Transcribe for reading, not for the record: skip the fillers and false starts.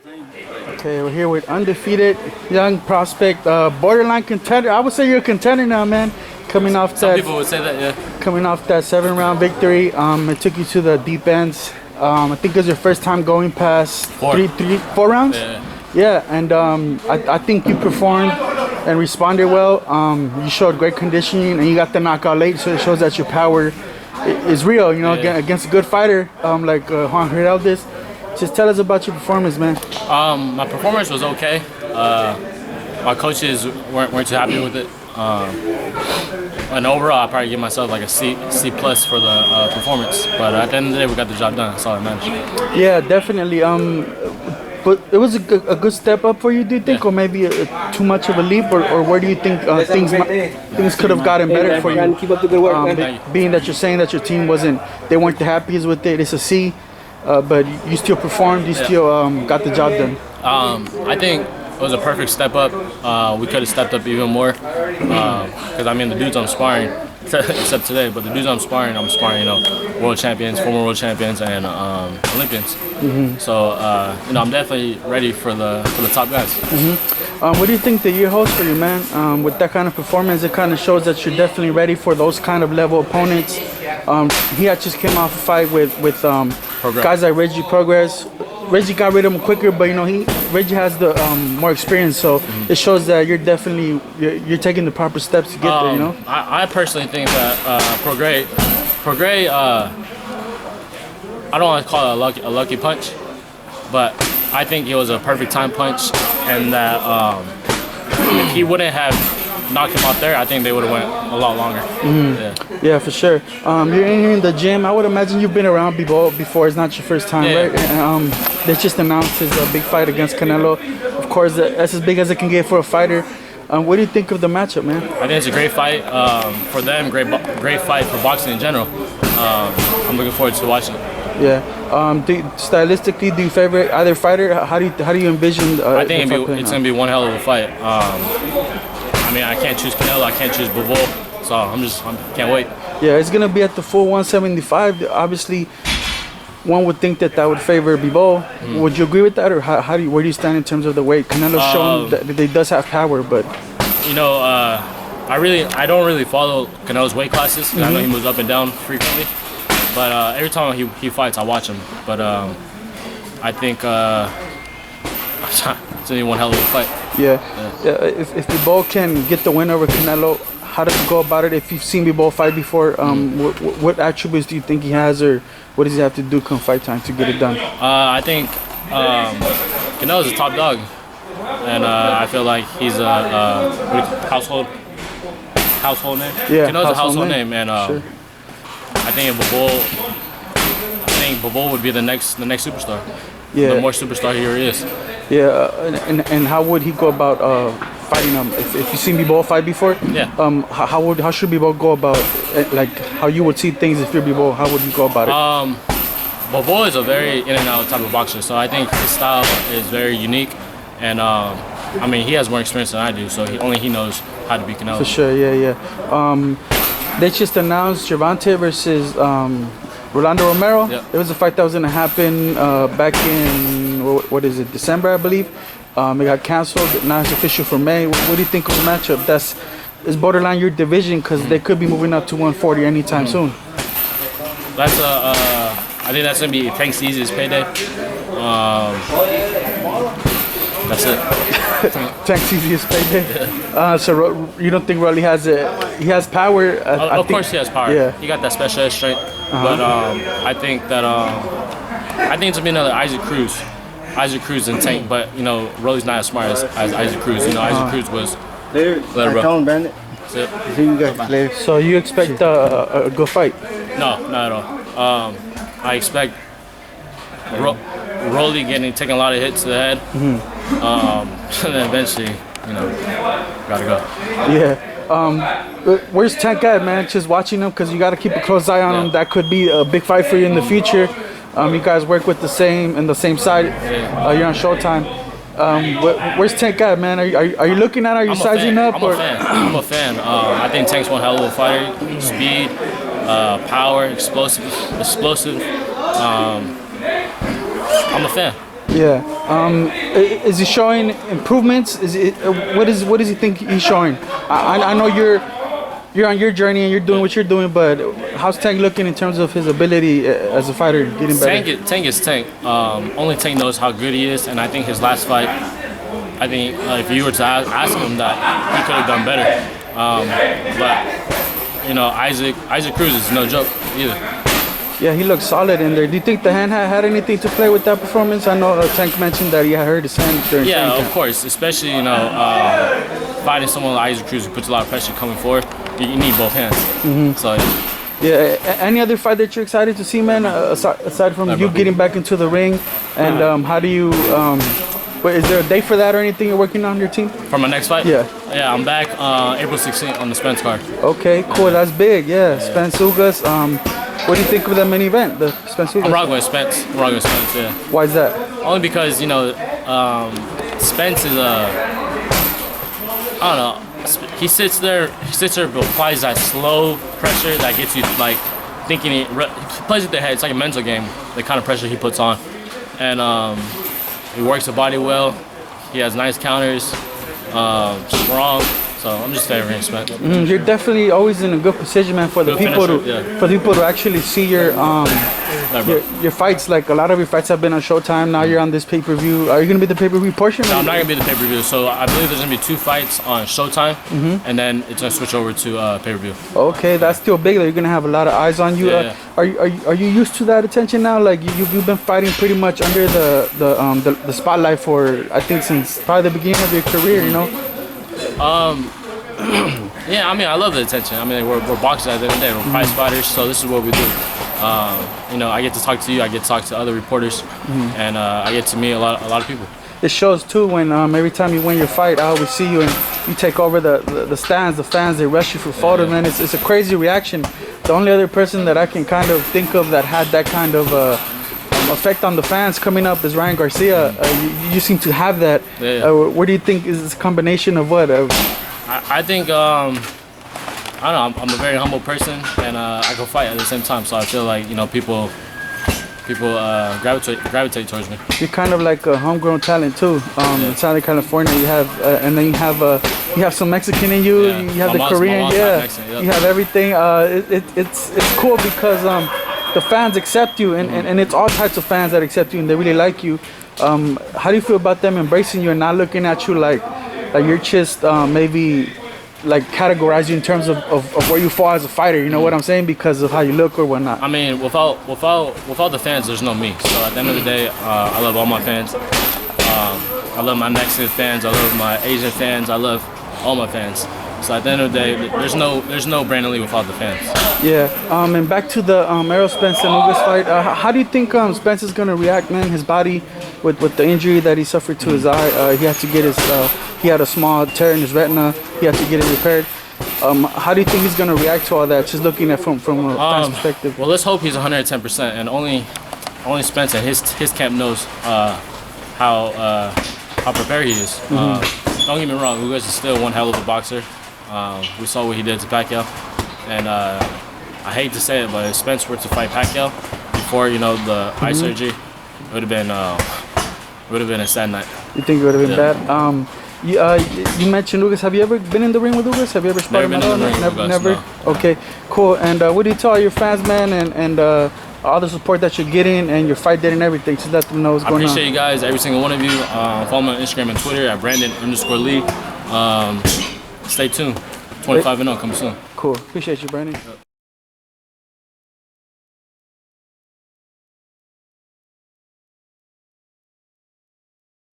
Okay, we're here with undefeated young prospect, borderline contender. I would say you're a contender now, man. Coming off Some that, people would say that, yeah. coming off that 7-round victory, it took you to the deep ends. I think it was your first time going past four rounds. Yeah, and I think you performed and responded well. You showed great conditioning, and you got the knockout late, so it shows that your power is real. You know, against a good fighter like Juan Heraldez. Just tell us about your performance, man. My performance was okay. My coaches weren't too happy with it. And overall, I'd probably give myself like a C plus for the performance. But at the end of the day, we got the job done. That's all that matters. Yeah, definitely. But it was a good step up for you, do you think, or maybe too much of a leap, or where do you think things could have gotten better for you? Keep up the good work, being that you're saying that your team they weren't the happiest with it, it's a C, but you still performed, you still got the job done. I think it was a perfect step up. We could have stepped up even more, because I mean the dudes I'm sparring, except today, but the dudes I'm sparring, you know, world champions, former world champions, and Olympians. So you know, I'm definitely ready for the top guys. What do you think the year holds for you, man? With that kind of performance, it kind of shows that you're definitely ready for those kind of level opponents. He had just came off a fight with guys like Reggie Progress. Reggie got rid of him quicker, but you know Reggie has the more experience, so it shows that you're definitely you're taking the proper steps to get there. You know, I personally think that Prograis, I don't want to call it a lucky punch, but I think it was a perfect time punch, and that if he wouldn't have knocked him out there, I think they would have went a lot longer. Yeah, for sure. You're in here in the gym. I would imagine you've been around Bivol before. It's not your first time, right? And, they just announced his big fight against Canelo. Of course, that's as big as it can get for a fighter. What do you think of the matchup, man? I think it's a great fight for them. Great fight for boxing in general. I'm looking forward to watching it. Yeah. Stylistically, do you favor either fighter? How do you envision? I think it's gonna be one hell of a fight. I mean, I can't choose Canelo. I can't choose Bivol. So I can't wait. Yeah, it's gonna be at the full 175. Obviously, one would think that would favor Bivol. Would you agree with that, or where do you stand in terms of the weight? Canelo's shown that he does have power, but you know, I don't really follow Canelo's weight classes. I know he moves up and down frequently, but every time he fights, I watch him. But I think it's only one hell of a fight. Yeah. If Bivol can get the win over Canelo, how does he go about it? If you've seen Bivol fight before, what attributes do you think he has, or what does he have to do come fight time to get it done? I think Canelo's a top dog, and I feel like he's a household name. Yeah, Canelo's a household name, and sure. I think Bivol would be the next superstar. Yeah. The more superstar he already is. Yeah, and how would he go about fighting him? If you've seen Bivol fight before, how should Bivol go about like how you would see things if you're Bivol? How would you go about it? Bivol is a very in and out type of boxer, so I think his style is very unique, and I mean he has more experience than I do, so he knows how to beat Canelo. For sure, yeah. They just announced Gervonta versus Romero. Yep. It was a fight that was going to happen back in, what is it, December, I believe. It got canceled. Now it's official for May. What do you think of the matchup? It's borderline your division, because they could be moving up to 140 anytime soon. That's I think that's going to be Tank's easiest payday. That's it. Tank's easiest payday. So you don't think Rolly he has power? Of course he has power. Yeah. He got that specialized strength. But I think that it's going to be another Isaac Cruz and Tank, but you know Rolly's not as smart as Isaac Cruz. You know, Isaac Cruz was Later, Brandon. That's it. See you guys later. So you expect a good fight? No, not at all. I expect Rolly taking a lot of hits to the head, and then eventually, you know, gotta go. Yeah. Where's Tank at, man? Just watching him, because you got to keep a close eye on him. That could be a big fight for you in the future. You guys work with the same side. You're on Showtime. Where's Tank at, man? Are you looking at? Are you sizing up? I'm a fan. I think Tank's one hell of a fighter. Speed, power, explosive. I'm a fan. Yeah. Is he showing improvements? Is it what does he think he's showing? I know you're on your journey and you're doing what you're doing, but how's Tank looking in terms of his ability as a fighter, getting better? Tank is Tank. Only Tank knows how good he is, and I think his last fight, I think if you were to ask him that, he could have done better. But you know, Isaac Cruz is no joke either. Yeah, he looks solid in there. Do you think the hand had anything to play with that performance? I know Tank mentioned that he had hurt his hand during training camp. Of course, especially fighting someone like Isaac Cruz who puts a lot of pressure coming forward. You need both hands. So yeah. Any other fight that you're excited to see, man? Aside from you getting back into the ring, and how do you? Is there a date for that or anything you're working on your team? For my next fight? Yeah. Yeah, I'm back April 16th on the Spence card. Okay, cool. That's big. Yeah, Spence Ugas. What do you think of the main event, the Spence Ugas? I'm rocking with Spence. Yeah. Why is that? Only because Spence is I don't know. He sits there, but applies that slow pressure that gets you like thinking. He plays with the head. It's like a mental game. The kind of pressure he puts on, and he works the body well. He has nice counters, strong. So I'm just favoring Spence. You're definitely always in a good position, man, for the people to actually see your fights. Like a lot of your fights have been on Showtime. Now you're on this pay-per-view. Are you gonna be the pay-per-view portion? No, I'm not gonna be the pay-per-view. So I believe there's gonna be 2 fights on Showtime, and then it's gonna switch over to pay-per-view. Okay, that's still big. You're gonna have a lot of eyes on you. Yeah. Are you used to that attention now? Like you've been fighting pretty much under the spotlight for, I think, since probably the beginning of your career. You know. Yeah, I mean, I love the attention. I mean, we're boxers at the end of the day. We're prize fighters, so this is what we do. I get to talk to you. I get to talk to other reporters, and I get to meet a lot of people. It shows too when every time you win your fight, I always see you and you take over the stands, the fans. They rush you for photos, man. It's a crazy reaction. The only other person that I can kind of think of that had that kind of effect on the fans coming up is Ryan Garcia. You seem to have that. What do you think is this combination of what? I think I don't know. I'm a very humble person, and I can fight at the same time. So I feel like people gravitate towards me. You're kind of like a homegrown talent too. In Southern California, you have, and then you have some Mexican in you. You have the Korean, You have everything. It's cool because the fans accept you, and it's all types of fans that accept you, and they really like you. How do you feel about them embracing you and not looking at you like you're just maybe like categorize you in terms of where you fall as a fighter? You know what I'm saying? Because of how you look or whatnot. I mean, without the fans, there's no me. So at the end of the day, I love all my fans. I love my Mexican fans. I love my Asian fans. I love all my fans. So at the end of the day, there's no Brandun Lee without the fans. Yeah. And back to the Romero Spence and Ugas fight. How do you think Spence is gonna react, man? His body with the injury that he suffered to his eye. He had to get his. He had a small tear in his retina. He had to get it repaired. How do you think he's gonna react to all that? Just looking at from a fan's perspective. Well, let's hope he's 110%, and only Spence and his camp knows how prepared he is. Don't get me wrong, Ugas is still one hell of a boxer. We saw what he did to Pacquiao, and I hate to say it, but if Spence were to fight Pacquiao before the eye surgery, it would have been a sad night. You think it would have been bad? You mentioned Ugas. Have you ever been in the ring with Ugas? Have you ever sparred him at all? Never. No. Okay, cool. And what do you tell your fans, man, and all the support that you're getting and your fight date and everything? Just let them know what's going on. I appreciate you guys, every single one of you. Follow me on Instagram and Twitter at Brandun_Lee. Stay tuned. 25-0 coming soon. Cool. Appreciate you, Brandon.